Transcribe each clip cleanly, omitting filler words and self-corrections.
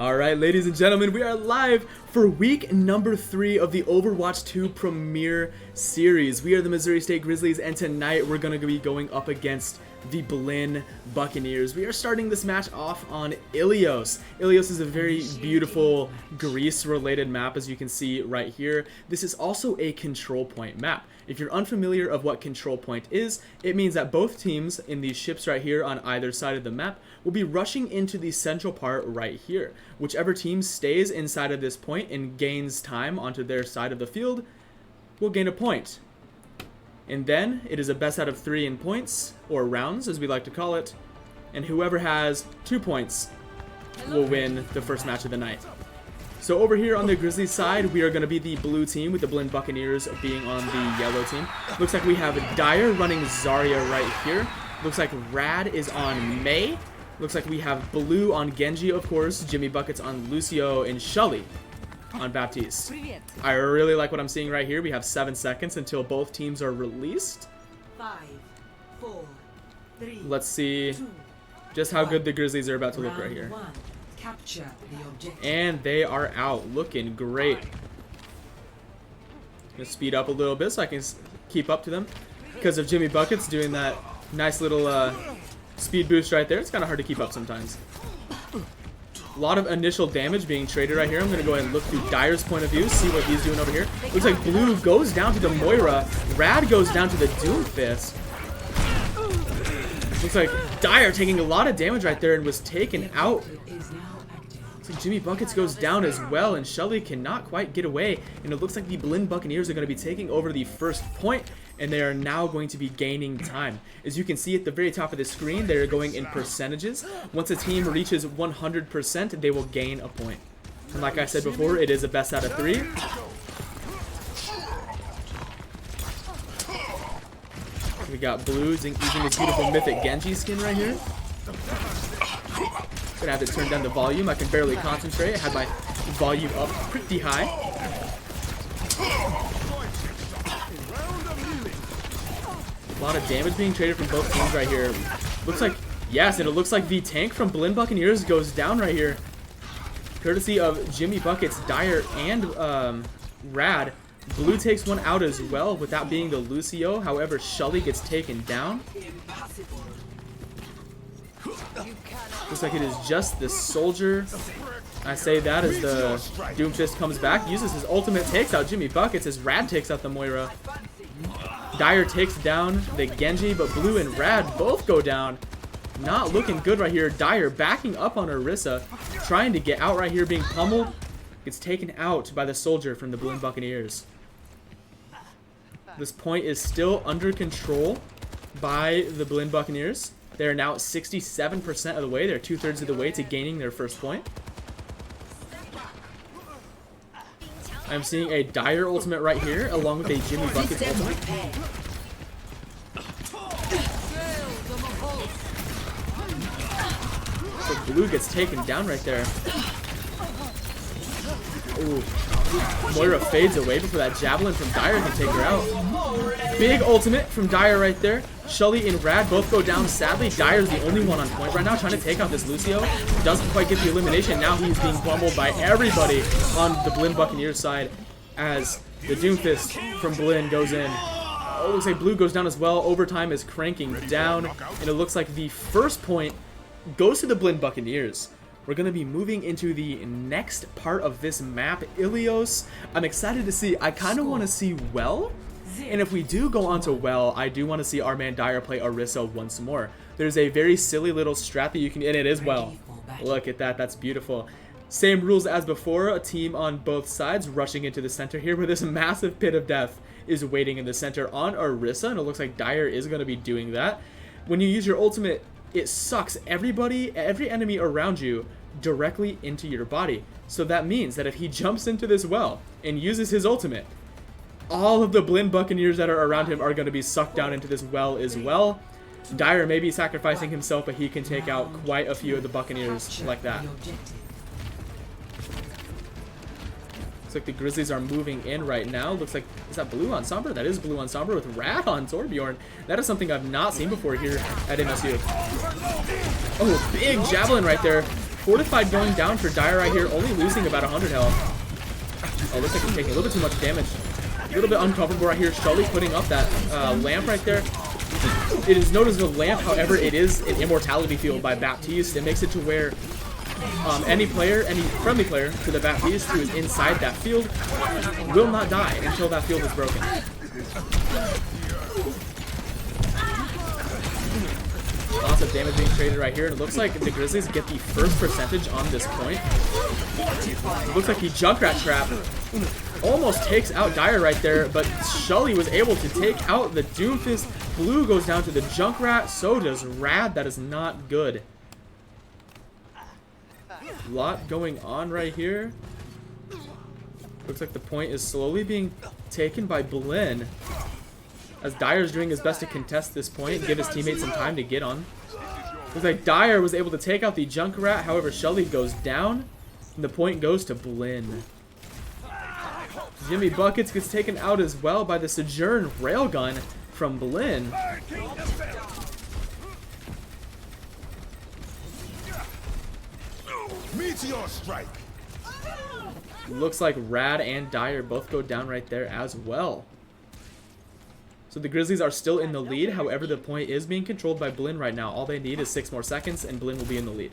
Alright, ladies and gentlemen, we are live for week number 3 of the Overwatch 2 Premier Series. We are the Missouri State Grizzlies, and tonight we're going to be going up against the Blinn Buccaneers. We are starting this match off on Ilios. Ilios is a very beautiful Greece-related map, as you can see right here. This is also a control point map. If you're unfamiliar of what control point is, it means that both teams in these ships right here on either side of the map will be rushing into the central part right here. Whichever team stays inside of this point and gains time onto their side of the field will gain a point. And then it is a best out of 3 in points, or rounds as we like to call it, and whoever has 2 points will win the first match of the night. So over here on the Grizzlies side, we are going to be the blue team with the Blinn Buccaneers being on the yellow team. Looks like we have Dire running Zarya right here. Looks like Rad is on Mei. Looks like we have Blue on Genji, of course, Jimmy Buckets on Lucio, and Shelly on Baptiste. I really like what I'm seeing right here. We have 7 seconds until both teams are released. 5, 4, 3, Let's see 2, just how good the Grizzlies are about to look right here. Round 1. Capture the objective. And they are out, looking great. Gonna speed up a little bit so I can keep up to them because of Jimmy Buckets doing that nice little speed boost right there. It's kind of hard to keep up sometimes. A lot of initial damage being traded right here. I'm going to go ahead and look through Dire's point of view, see what he's doing over here. Looks like Blue goes down to the Moira. Rad goes down to the Doomfist. Looks like Dire taking a lot of damage right there and was taken out. Looks like Jimmy Buckets goes down as well, and Shelly cannot quite get away. And it looks like the Blinn Buccaneers are going to be taking over the first point, and they are now going to be gaining time. As you can see at the very top of the screen, they are going in percentages. Once a team reaches 100%, they will gain a point. And like I said before, it is a best out of 3. We got Blue using his beautiful Mythic Genji skin right here. Gonna have to turn down the volume. I can barely concentrate. I had my volume up pretty high. A lot of damage being traded from both teams right here. Looks like, yes, and it looks like the tank from Blinn Buccaneers goes down right here. Courtesy of Jimmy Buckets, Dire, and Rad. Blue takes one out as well, with that being the Lucio. However, Shelly gets taken down. Looks like it is just the Soldier. I say that as the Doomfist comes back, uses his ultimate, takes out Jimmy Buckets as Rad takes out the Moira. Dire takes down the Genji, but Blue and Rad both go down. Not looking good right here. Dire backing up on Orisa, trying to get out right here, being pummeled. Gets taken out by the Soldier from the Blinn Buccaneers. This point is still under control by the Blinn Buccaneers. They are now at 67% of the way. They're 2/3 of the way to gaining their first point. I'm seeing a Dire ultimate right here, along with a Jimmy Buckets ultimate. So Blue gets taken down right there. Ooh. Moira fades away before that Javelin from Dire can take her out. Big ultimate from Dire right there. Shelly and Rad both go down. Sadly, Dire's the only one on point right now, trying to take out this Lucio. Doesn't quite get the elimination. Now he's being pummeled by everybody on the Blinn Buccaneers side as the Doomfist from Blinn goes in. Oh, looks like Blue goes down as well. Overtime is cranking down, and it looks like the first point goes to the Blinn Buccaneers. We're going to be moving into the next part of this map, Ilios. I'm excited to see. I kind of want to see Well. And if we do go on to Well, I do want to see our man Dire play Orisa once more. There's a very silly little strat that you can, and it is Well. Look at that, that's beautiful. Same rules as before, a team on both sides rushing into the center here, where this massive pit of death is waiting in the center on Orisa, and it looks like Dire is going to be doing that. When you use your ultimate, it sucks every enemy around you directly into your body. So that means that if he jumps into this well and uses his ultimate, all of the Blinn Buccaneers that are around him are going to be sucked down into this well as well. Dire may be sacrificing himself, but he can take out quite a few of the Buccaneers like that. Looks like the Grizzlies are moving in right now. Looks like, is that Blue on Sombra? That is Blue on Sombra with Rad on Torbjorn. That is something I've not seen before here at MSU. Oh, big Javelin right there Fortified going down for Dire right here, only losing about 100 health. Oh, looks like he's taking a little bit too much damage. A little bit uncomfortable right here. Sully putting up that lamp right there. It is known as the lamp, however, it is an immortality field by Baptiste. It makes it to where any player, any friendly player to the Baptiste who is inside that field will not die until that field is broken. Lots of damage being traded right here, and it looks like the Grizzlies get the first percentage on this point. It looks like he Junkrat trap almost takes out Dire right there, but Sully was able to take out the Doomfist. Blue goes down to the Junkrat, so does Rad. That is not good. Lot going on right here. Looks like the point is slowly being taken by Blinn, as Dire's doing his best to contest this point and give his teammates some time to get on. Looks like Dire was able to take out the Junkrat, however Sully goes down, and the point goes to Blinn. Jimmy Buckets gets taken out as well by the Sojourn Railgun from Blinn. Meteor strike. Looks like Rad and Dire both go down right there as well. So the Grizzlies are still in the lead, however the point is being controlled by Blinn right now. All they need is 6 more seconds and Blinn will be in the lead.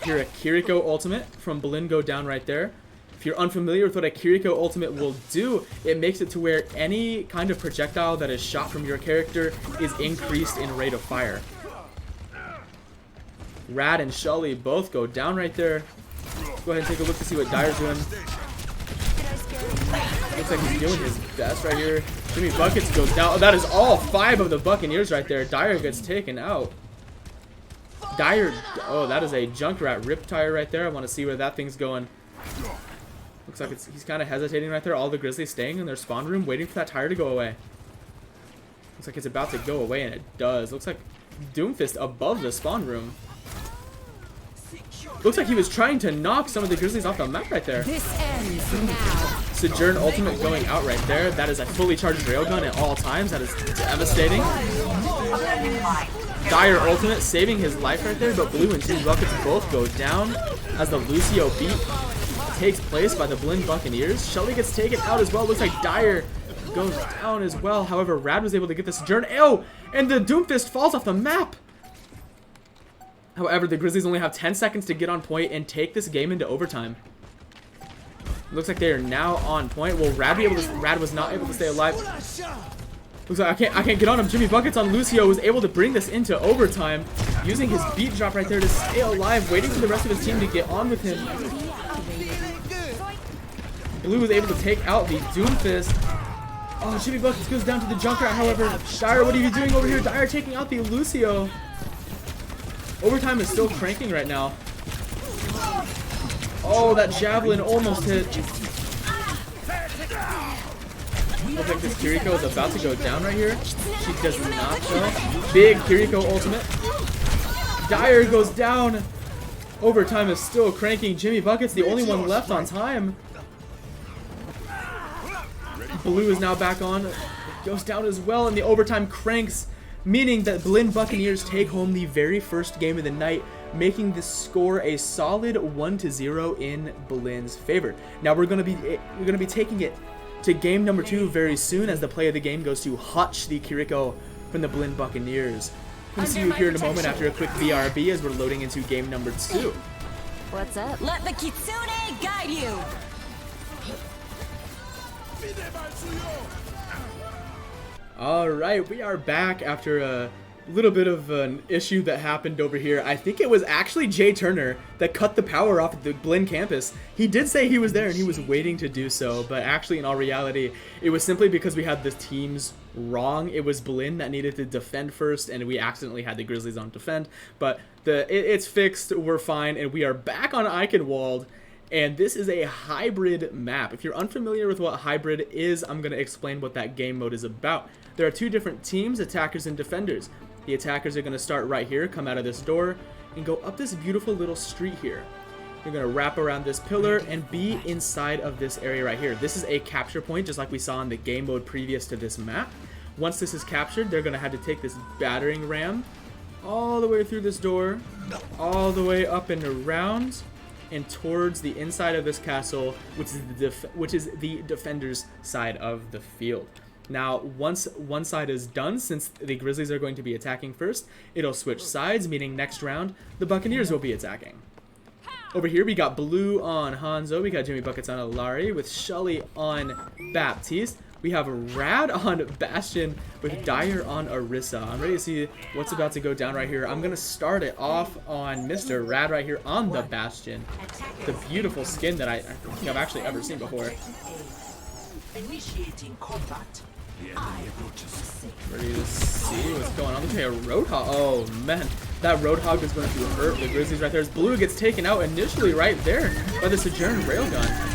Here a Kiriko ultimate from Blinn go down right there. If you're unfamiliar with what a Kiriko ultimate will do, it makes it to where any kind of projectile that is shot from your character is increased in rate of fire. Rad and Sully both go down right there. Go ahead and take a look to see what Dire's doing. Looks like he's doing his best right here. Jimmy Buckets goes down. Oh, that is all 5 of the Buccaneers right there. Dire gets taken out. Dire, oh, that is a Junkrat Riptire right there. I want to see where that thing's going. Looks like he's kind of hesitating right there. All the Grizzlies staying in their spawn room, waiting for that tire to go away. Looks like it's about to go away, and it does. Looks like Doomfist above the spawn room. Looks like he was trying to knock some of the Grizzlies off the map right there. This ends now. Sojourn ultimate going out right there. That is a fully charged railgun at all times. That is devastating. Dire ultimate saving his life right there, but Blue and Jimmy Buckets both go down as the Lucio beat takes place by the Blinn Buccaneers. Sully gets taken out as well. Looks like Dire goes down as well. However, Rad was able to get the Sojourn. Ew! And the Doomfist falls off the map! However, the Grizzlies only have 10 seconds to get on point and take this game into overtime. Looks like they are now on point. Will Rad be able to? Rad was not able to stay alive. Looks like I can't get on him. Jimmy Buckets on Lucio was able to bring this into overtime, using his beat drop right there to stay alive, waiting for the rest of his team to get on with him. Blue was able to take out the Doomfist. Oh, Jimmy Buckets goes down to the Junkrat. However, Dire, what are you doing over here? Dire taking out the Lucio. Overtime is still cranking right now. Oh, that javelin almost hit. Looks like this Kiriko is about to go down right here. She does not though. Big Kiriko ultimate. Dire goes down. Overtime is still cranking. Jimmy Buckets the only one left on time. Blue is now back on. Goes down as well, and the overtime cranks, meaning that Blinn Buccaneers take home the very first game of the night, making the score a solid 1-0 in Blinn's favor. Now we're gonna be taking it to game number 2 very soon, as the play of the game goes to Hutch, the Kiriko from the Blinn Buccaneers. We'll see you here in a moment after a quick BRB as we're loading into game number 2. What's up? Let the Kitsune guide you. Alright, we are back after a little bit of an issue that happened over here. I think it was actually Jay Turner that cut the power off at the Blinn campus. He did say he was there and he was waiting to do so, but actually in all reality, it was simply because we had the teams wrong. It was Blinn that needed to defend first, and we accidentally had the Grizzlies on defend, but it's fixed, we're fine, and we are back on Eichenwald. And this is a hybrid map. If you're unfamiliar with what hybrid is, I'm going to explain what that game mode is about. There are 2 different teams, attackers and defenders. The attackers are going to start right here, come out of this door, and go up this beautiful little street here. They're going to wrap around this pillar and be inside of this area right here. This is a capture point, just like we saw in the game mode previous to this map. Once this is captured, they're going to have to take this battering ram all the way through this door, all the way up and around, and towards the inside of this castle, which is the defender's side of the field. Now, once one side is done, since the Grizzlies are going to be attacking first, it'll switch sides, meaning next round, the Buccaneers will be attacking. Over here, we got Blue on Hanzo, we got Jimmy Buckets on Alari, with Shelly on Baptiste. We have Rad on Bastion with Dyer on Orisa. I'm ready to see what's about to go down right here. I'm going to start it off on Mr. Rad right here on the Bastion. The beautiful skin that I think I've actually ever seen before. Initiating combat. Ready to see what's going on. Looks like a Roadhog. Oh, man. That Roadhog is going to hurt the Grizzlies right there. As Blue gets taken out initially right there by the Sojourn Railgun.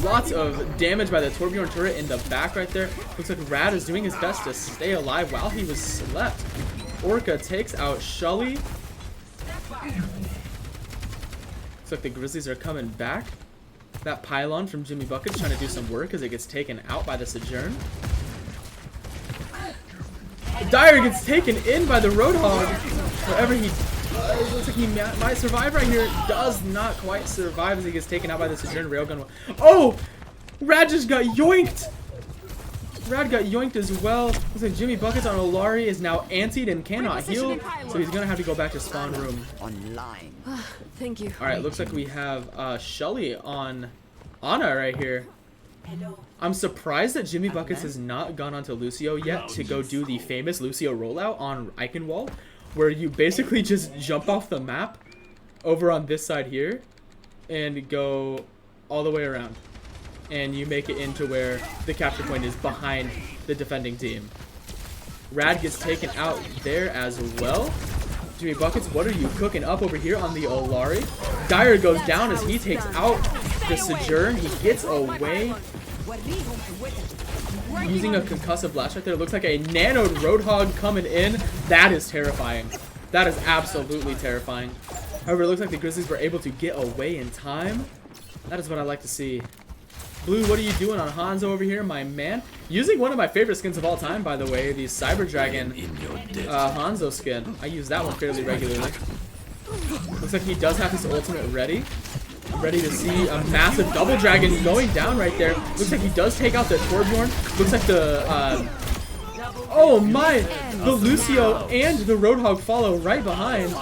Lots of damage by the Torbjorn turret in the back right there. Looks like Rad is doing his best to stay alive while he was slept. Orca takes out Shully. Looks like the Grizzlies are coming back. That pylon from Jimmy Buckets trying to do some work as it gets taken out by the Sojourn. Dyer gets taken in by the Roadhog. Whatever he does, looks like he might survive right here. Does not quite survive as he gets taken out by the Sojourn Railgun. Oh! Rad just got yoinked! Rad got yoinked as well. Looks like Jimmy Buckets on Olari is now antied and cannot heal. So he's going to have to go back to spawn room. Online. Thank you. Alright, looks like we have Shelly on Ana right here. I'm surprised that Jimmy Buckets has not gone onto Lucio yet to go do the famous Lucio rollout on Eichenwald, where you basically just jump off the map over on this side here and go all the way around. And you make it into where the capture point is behind the defending team. Rad gets taken out there as well. Jimmy Buckets, what are you cooking up over here on the Olari? Dyer goes down as he takes out the Sojourn. He gets away using a concussive blast right there. Looks like a nanoed Roadhog coming in. That is terrifying. That is absolutely terrifying. However, it looks like the Grizzlies were able to get away in time. That is what I like to see. Blue, what are you doing on Hanzo over here, my man? Using one of my favorite skins of all time, by the way, the Cyber Dragon Hanzo skin. I use that one fairly regularly. Looks like he does have his ultimate ready. Ready to see a massive double dragon going down right there. Looks like he does take out the Torbjorn. Looks like the oh my! The Lucio and the Roadhog follow right behind.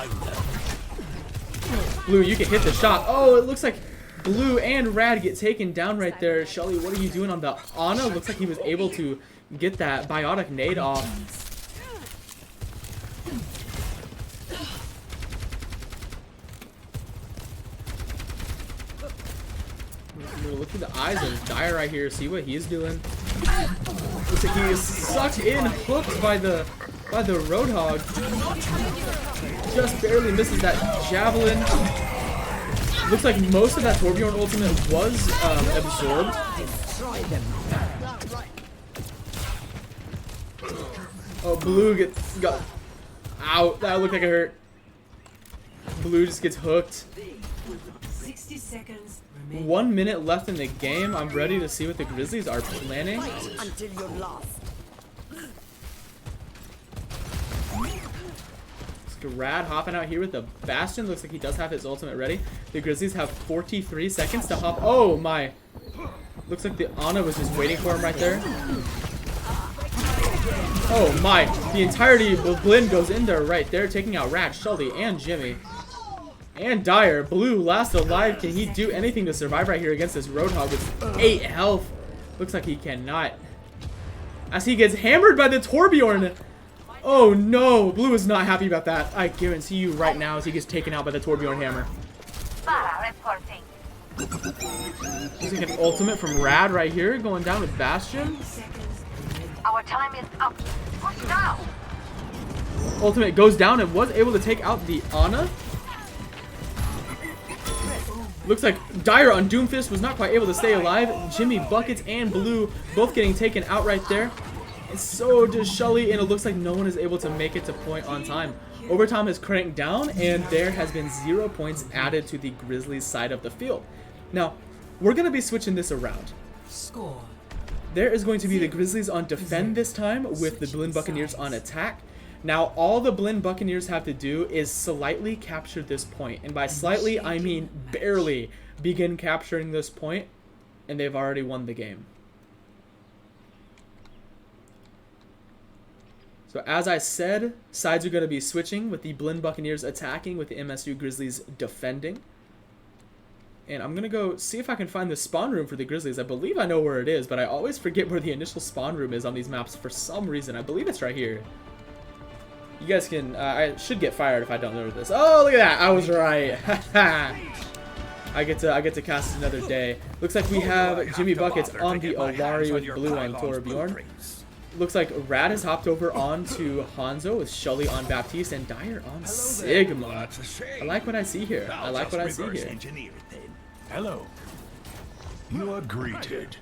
Blue, you can hit the shot. Oh, it looks like Blue and Rad get taken down right there. Shelly, what are you doing on the Ana? Looks like he was able to get that biotic nade off. Look through the eyes of Dyer right here. See what he's doing. Looks like he is sucked in, hooked by the Roadhog. Just barely misses that javelin. Looks like most of that Torbjorn ultimate was absorbed. Oh, Blue got out. That looked like it hurt. Blue just gets hooked. 60 seconds remaining. 1 minute left in the game. I'm ready to see what the Grizzlies are planning. Until you're lost. Rad hopping out here with the Bastion. Looks like he does have his ultimate ready. The Grizzlies have 43 seconds to hop. Oh my. Looks like the Ana was just waiting for him right there. Oh my. The entirety of Blinn goes in there right there, taking out Rad, Shelly, and Jimmy. And Dyer. Blue last alive. Can he do anything to survive right here against this Roadhog with 8 health? Looks like he cannot. As he gets hammered by the Torbjorn. Oh no, Blue is not happy about that. I guarantee you right now as he gets taken out by the Torbjorn hammer. Using an ultimate from Rad right here, going down with Bastion. Our time is up. Push now. Ultimate goes down and was able to take out the Ana. Looks like Dyer on Doomfist was not quite able to stay alive. Jimmy Buckets and Blue both getting taken out right there. And so does Shelly, and it looks like no one is able to make it to point on time. Overtime has cranked down, and there has been 0 points added to the Grizzlies side of the field. Now, we're going to be switching this around. Score There is going to be the Grizzlies on defend this time with the Blinn Buccaneers on attack. Now, all the Blinn Buccaneers have to do is slightly capture this point. And by slightly, I mean barely begin capturing this point, and they've already won the game. So as I said, sides are going to be switching with the Blinn Buccaneers attacking with the MSU Grizzlies defending. And I'm going to go see if I can find the spawn room for the Grizzlies. I believe I know where it is, but I always forget where the initial spawn room is on these maps for some reason. I believe it's right here. You guys can, I should get fired if I don't know this. Oh, look at that. I was right. I get to cast another day. Looks like we have Jimmy Buckets on the Olari with Blue and Torbjorn. Looks like Rad has hopped over onto Hanzo with Shully on Baptiste and Dyer on Sigma. I like what I see here. I like what I see here. Hello. You are greeted.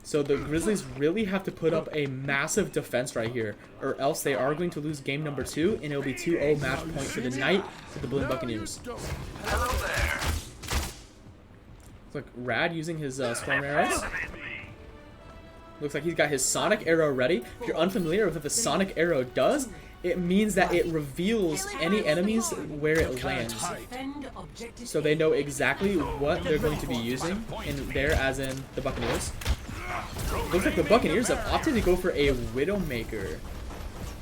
So the Grizzlies really have to put up a massive defense right here, or else they are going to lose game number 2, and it'll be 2-0 match point for the night for the Blinn Buccaneers. Looks like Rad using his storm arrows. Looks like he's got his Sonic Arrow ready. If you're unfamiliar with what the Sonic Arrow does, it means that it reveals any enemies where it lands. So they know exactly what they're going to be using in there, as in the Buccaneers. Looks like the Buccaneers have opted to go for a Widowmaker.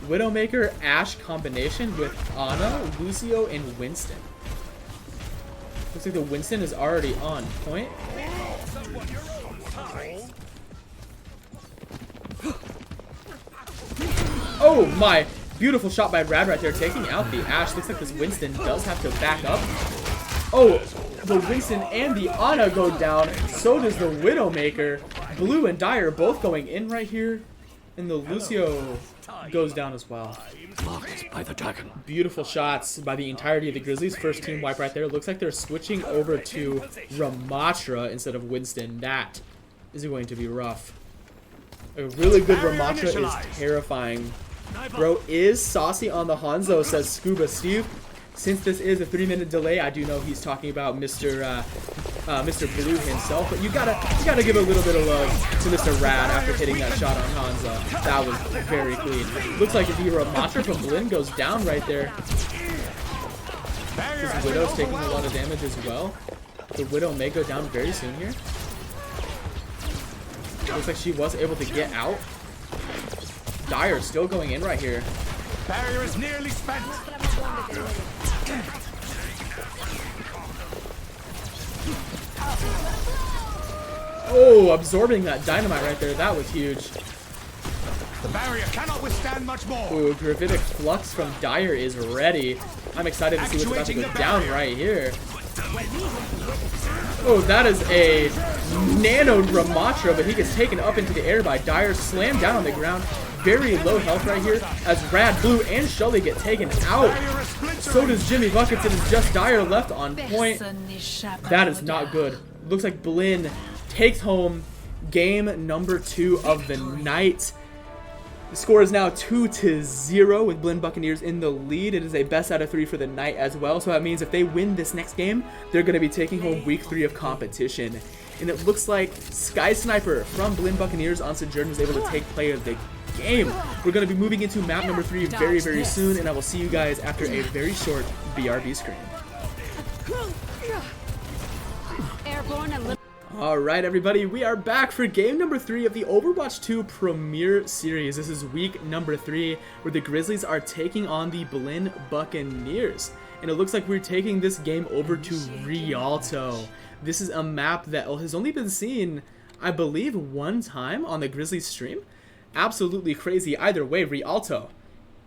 Widowmaker Ashe combination with Ana, Lucio, and Winston. Looks like the Winston is already on point. Oh my! Beautiful shot by Rad right there, taking out the Ashe. Looks like this Winston does have to back up. Oh, the Winston and the Ana go down. So does the Widowmaker. Blue and Dyer both going in right here. And the Lucio goes down as well. By the dragon. Beautiful shots by the entirety of the Grizzlies. First team wipe right there. Looks like they're switching over to Ramatra instead of Winston. That is going to be rough. A really good Ramatra is terrifying. Bro is saucy on the Hanzo, says Scuba Steve. Since this is a 3-minute delay, I do know he's talking about Mr. Blue himself, but you gotta give a little bit of love to Mr. Rad after hitting that shot on Hanzo. That was very clean. Looks like the Ramatra from Blinn goes down right there. This Widow's taking a lot of damage as well. The Widow may go down very soon here. Looks like she was able to get out. Dyer still going in right here. Barrier is nearly spent. Oh, absorbing that dynamite right there. That was huge. The barrier cannot withstand much more. Ooh, Gravitic Flux from Dyer is ready. I'm excited to see what's about to go down right here. Oh, that is a nano Ramatra, but he gets taken up into the air by Dyer, slammed down on the ground. Very low health right here as Rad, Blue, and Shully get taken out. So does Jimmy Buckets. It is just Dyer left on point. That is not good. Looks like Blinn takes home game number 2 of the night. The score is now 2-0 with Blinn Buccaneers in the lead. It is a best out of 3 for the night as well. So that means if they win this next game, they're going to be taking home week 3 of competition. And it looks like Sky Sniper from Blinn Buccaneers on Sojourn was able to take player of the game. We're going to be moving into map number 3 very, very soon. And I will see you guys after a very short BRB screen. Airborne and little. Alright everybody, we are back for game number 3 of the Overwatch 2 Premier Series. This is week number 3 where the Grizzlies are taking on the Blinn Buccaneers. And it looks like we're taking this game over to Rialto. This is a map that has only been seen, I believe, 1 time on the Grizzlies stream. Absolutely crazy. Either way, Rialto.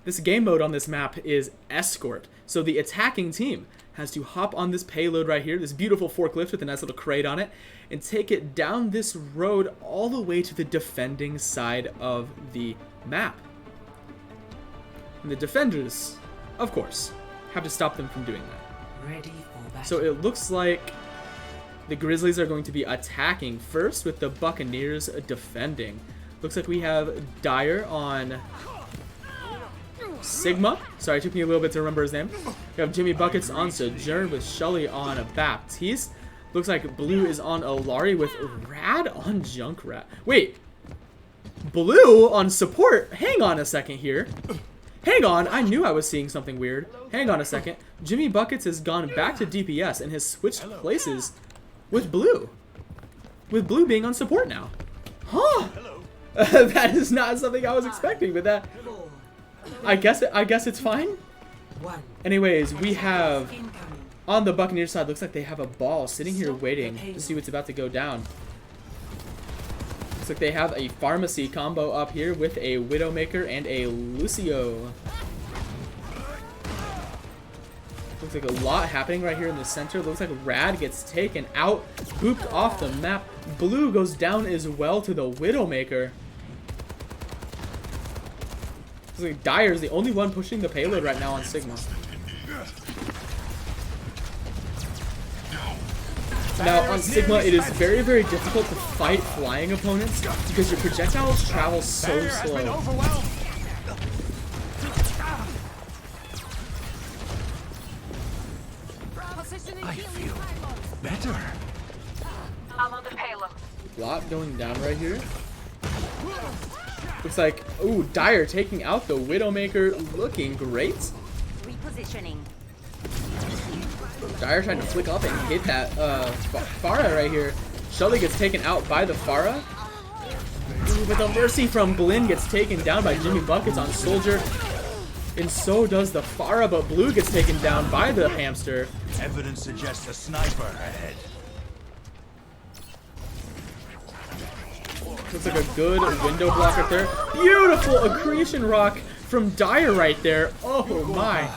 This game mode on this map is Escort. So the attacking team has to hop on this payload right here, this beautiful forklift with a nice little crate on it, and take it down this road all the way to the defending side of the map. And the defenders, of course, have to stop them from doing that. Ready for battle. So it looks like the Grizzlies are going to be attacking first with the Buccaneers defending. Looks like we have Dyer on Sigma. Sorry, it took me a little bit to remember his name. We have Jimmy Buckets on Sojourn with Shully on Baptiste. Looks like Blue is on Olari with Rad on Junkrat. Wait, Blue on support? Hang on a second here. Hang on, I knew I was seeing something weird. Hang on a second. Jimmy Buckets has gone back to DPS and has switched places with Blue. With Blue being on support now. Huh? That is not something I was expecting, but that... I guess it's fine. Anyways, we have... On the Buccaneers side, looks like they have a ball sitting here waiting to see what's about to go down. Looks like they have a pharmacy combo up here with a Widowmaker and a Lucio. Looks like a lot happening right here in the center. Looks like Rad gets taken out, booped off the map. Blue goes down as well to the Widowmaker. Looks like Dire is the only one pushing the payload right now on Sigma. Now, on Sigma, it is very, very difficult to fight flying opponents because your projectiles travel so slow. I feel better. I'm on the payload. Lot going down right here. Looks like, ooh, Dire taking out the Widowmaker, looking great. Repositioning. Dire trying to flick up and hit that Pharah right here. Shelly gets taken out by the Pharah. Ooh, but the Mercy from Blinn gets taken down by Jimmy Buckets on Soldier. And so does the Pharah, but Blue gets taken down by the Hamster. Evidence suggests a sniper ahead. Looks like a good window block right there. Beautiful accretion rock from Dire right there. Oh my.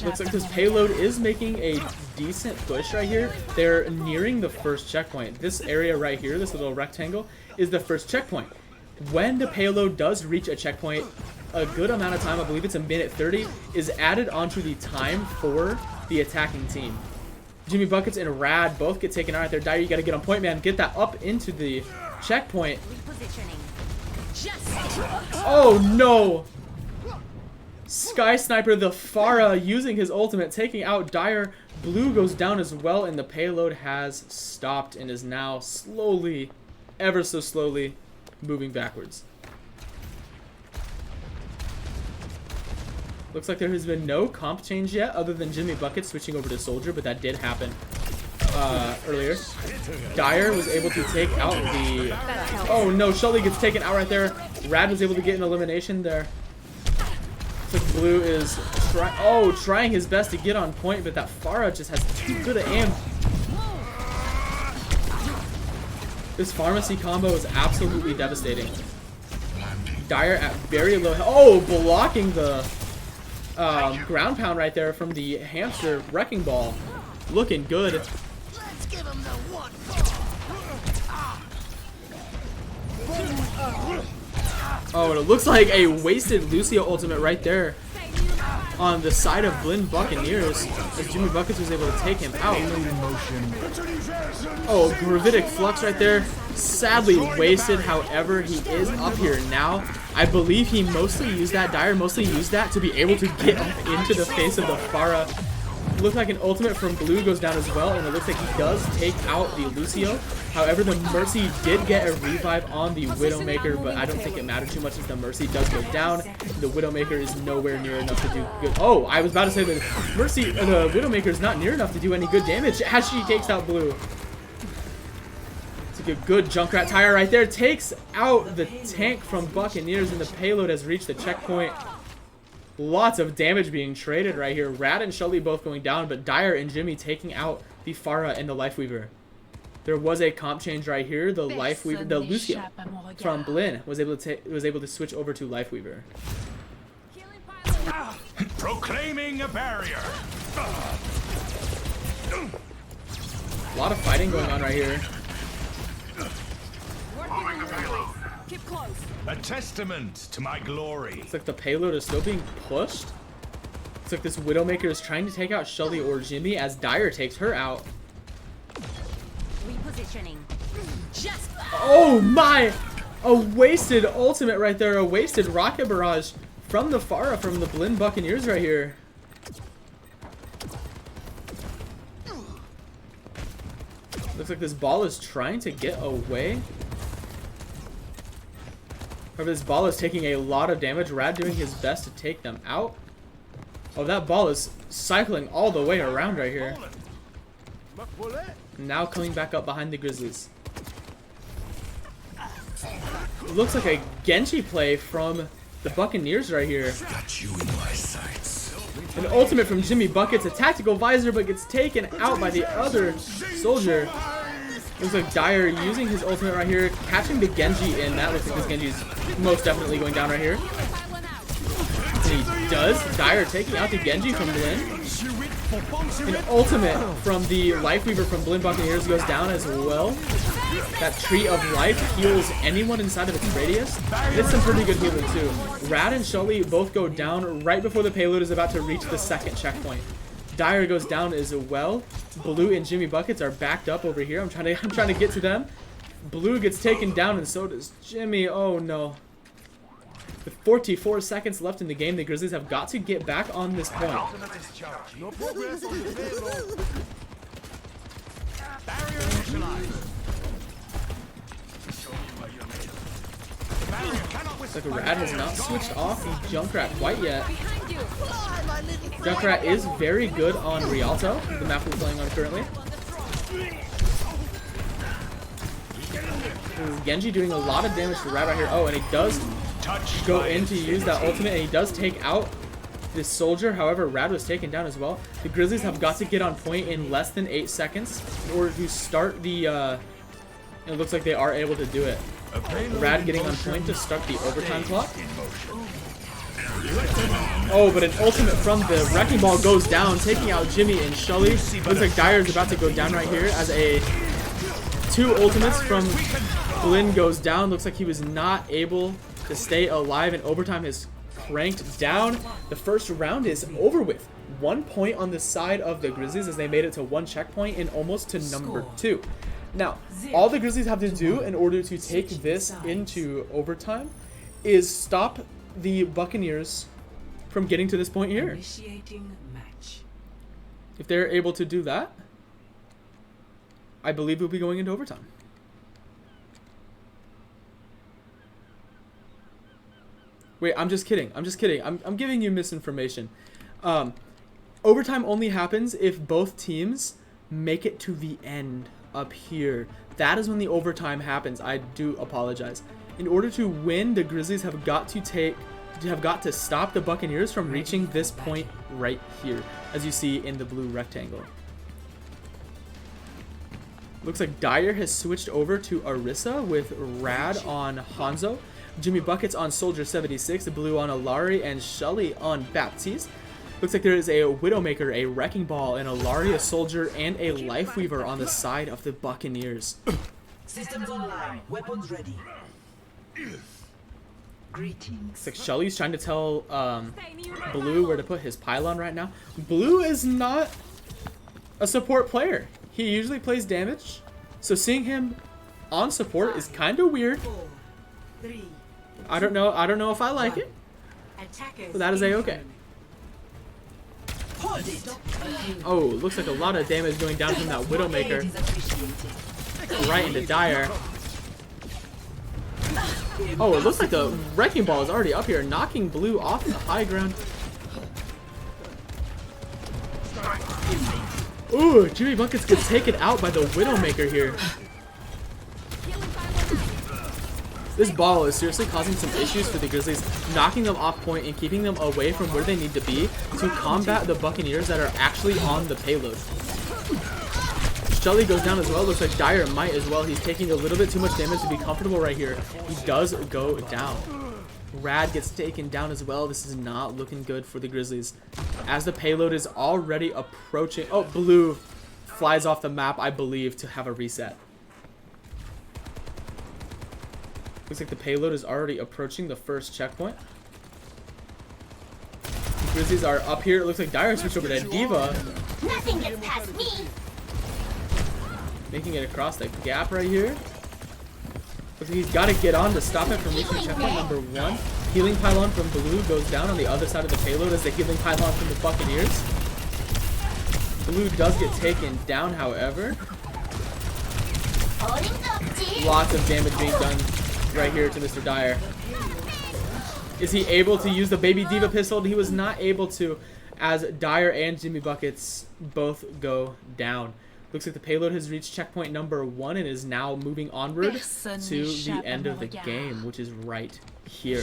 Looks like this payload is making a decent push right here. They're nearing the first checkpoint. This area right here, this little rectangle, is the first checkpoint. When the payload does reach a checkpoint, a good amount of time, I believe it's a minute 30, is added onto the time for the attacking team. Jimmy Buckets and Rad both get taken out right there. Dire, you gotta get on point, man. Get that up into the checkpoint. Oh no! Sky Sniper, the Pharah, using his ultimate, taking out Dire. Blue goes down as well, and the payload has stopped and is now slowly, ever so slowly, moving backwards. Looks like there has been no comp change yet, other than Jimmy Bucket switching over to Soldier, but that did happen earlier. Dire was able to take out the... Oh no, Shelly gets taken out right there. Rad was able to get an elimination there. Looks like Blue is trying his best to get on point, but that Pharah just has too good an aim. This pharmacy combo is absolutely devastating. Dire at very low... Oh, blocking the ground pound right there from the Hamster Wrecking Ball. Looking good. Let's give him the one. Oh, and it looks like a wasted Lucio ultimate right there on the side of Blinn Buccaneers as Jimmy Buckets was able to take him out. Oh, Gravitic Flux right there. Sadly wasted, however, he is up here now. I believe he mostly used that, Dire mostly used that to be able to get up into the face of the Pharah. Looked like an ultimate from Blue goes down as well, and it looks like he does take out the Lucio. However, the Mercy did get a revive on the Widowmaker, but I don't think it mattered too much as the Mercy does go down. The Widowmaker is nowhere near enough to do good. Oh, I was about to say the Mercy, the Widowmaker is not near enough to do any good damage as she takes out Blue. It's like a good Junkrat tire right there. Takes out the tank from Buccaneers, and the payload has reached the checkpoint. Lots of damage being traded right here. Rad and Shelly both going down, but Dire and Jimmy taking out the Pharah and the Lifeweaver. There was a comp change right here. The Lifeweaver, the Lucio from Blinn was able to switch over to Lifeweaver. Proclaiming a barrier. A lot of fighting going on right here. Keep close. A testament to my glory. It's like the payload is still being pushed. It's like this Widowmaker is trying to take out Shelly or Jimmy as Dire takes her out. Repositioning. Just Oh my! A wasted ultimate right there. A wasted rocket barrage from the Pharah, from the Blinn Buccaneers right here. Looks like this ball is trying to get away. However, this ball is taking a lot of damage. Rad doing his best to take them out. Oh, that ball is cycling all the way around right here. Now coming back up behind the Grizzlies. It looks like a Genji play from the Buccaneers right here. Got you in my sights. An ultimate from Jimmy Buckets, a tactical visor, but gets taken out by the other soldier. Looks like Dyer using his ultimate right here, catching the Genji in. That looks like this Genji is most definitely going down right here. And he does. Dyer taking out the Genji from Blinn. An ultimate from the Lifeweaver from Blinn Buccaneers goes down as well. That Tree of Life heals anyone inside of its radius. It's some pretty good healing too. Rad and Shelly both go down right before the payload is about to reach the second checkpoint. Dyer goes down as well. Blue and Jimmy Buckets are backed up over here. I'm trying to get to them. Blue gets taken down and so does Jimmy. Oh no. With 44 seconds left in the game, the Grizzlies have got to get back on this point. No progress on the payload. Barrier initialized. Looks like Rad has not switched off Junkrat quite yet. Junkrat is very good on Rialto, the map we're playing on currently. Ooh, Genji doing a lot of damage to Rad right here. Oh, and he does go in to use that ultimate, and he does take out this soldier. However, Rad was taken down as well. The Grizzlies have got to get on point in less than 8 seconds in order to start the... it looks like they are able to do it. Rad getting on point to start the overtime clock. Oh, but an ultimate from the Wrecking Ball goes down, taking out Jimmy and Shelly. Looks like Dyer is about to go down right here as a 2 ultimates from Blinn goes down. Looks like he was not able to stay alive, and overtime is cranked down. The first round is over with. 1 point on the side of the Grizzlies as they made it to 1 checkpoint and almost to number 2. Now, all the Grizzlies have to do in order to take this into overtime is stop the Buccaneers from getting to this point here. Initiating match. If they're able to do that, I believe we'll be going into overtime. Wait, I'm just kidding. I'm just kidding. I'm giving you misinformation. Overtime only happens if both teams make it to the end up here. That is when the overtime happens. I do apologize. In order to win, the Grizzlies have got to stop the Buccaneers from reaching this point right here, as you see in the blue rectangle. Looks like Dyer has switched over to Orisa with Rad on Hanzo, Jimmy Buckets on Soldier 76, Blue on Alari, and Shelly on Baptiste. Looks like there is a Widowmaker, a Wrecking Ball, an Alari, a Soldier, and a Lifeweaver on the side of the Buccaneers. Systems online. Weapons ready. Greetings. Looks like Shelly's trying to tell Blue where to put his pylon right now. Blue is not a support player. He usually plays damage, so seeing him on support is kind of weird. 4, 3, I don't know if I like it, but that is a-okay. Hold it. Oh, looks like a lot of damage going down from that Widowmaker right into Dyer. Oh, it looks like the Wrecking Ball is already up here, knocking Blue off the high ground. Ooh, Jimmy Buckets gets taken out by the Widowmaker here. This ball is seriously causing some issues for the Grizzlies, knocking them off point and keeping them away from where they need to be to combat the Buccaneers that are actually on the payload. Shelly goes down as well. Looks like Dyer might as well. He's taking a little bit too much damage to be comfortable right here. He does go down. Rad gets taken down as well. This is not looking good for the Grizzlies, as the payload is already approaching. Oh, Blue flies off the map, I believe, to have a reset. Looks like the payload is already approaching the first checkpoint. The Grizzlies are up here. It looks like Dyer switched over to Diva. Nothing gets past me. Making it across the gap right here. Looks like he's got to get on to stop it from reaching checkpoint number 1. Healing pylon from Blue goes down on the other side of the payload as the healing pylon from the Buccaneers. Blue does get taken down, however. Lots of damage being done right here to Mr. Dyer. Is he able to use the Baby Diva pistol? He was not able to, as Dyer and Jimmy Buckets both go down. Looks like the payload has reached checkpoint number 1 and is now moving onward to the end of the game, which is right here.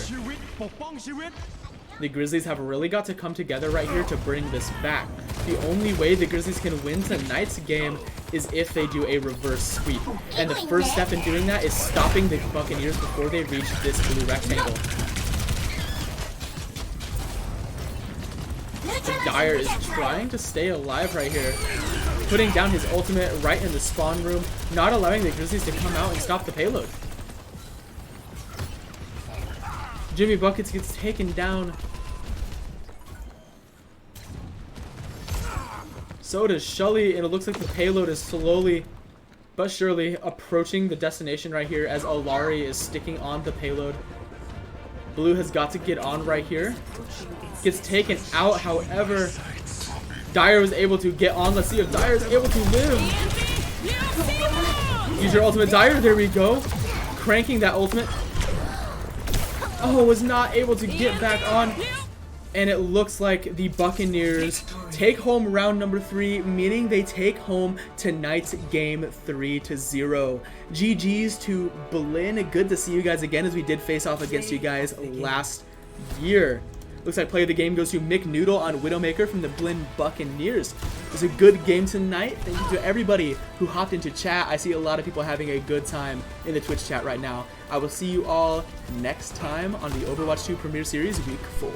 The Grizzlies have really got to come together right here to bring this back. The only way the Grizzlies can win tonight's game is if they do a reverse sweep. And the first step in doing that is stopping the Buccaneers before they reach this blue rectangle. Dyer is trying to stay alive right here, putting down his ultimate right in the spawn room, not allowing the Grizzlies to come out and stop the payload. Jimmy Buckets gets taken down. So does Shully, and it looks like the payload is slowly but surely approaching the destination right here as Alari is sticking on the payload. Blue has got to get on right here. Gets taken out, however, Dyer was able to get on. Let's see if Dyer is able to live. Use your ultimate, Dyer. There we go. Cranking that ultimate. Oh, was not able to get back on. And it looks like the Buccaneers take home round number 3, meaning they take home tonight's game 3-0. GG's to Blinn. Good to see you guys again, as we did face off against you guys last year. Looks like play of the game goes to Mick Noodle on Widowmaker from the Blinn Buccaneers. It was a good game tonight. Thank you to everybody who hopped into chat. I see a lot of people having a good time in the Twitch chat right now. I will see you all next time on the Overwatch 2 Premier Series Week 4.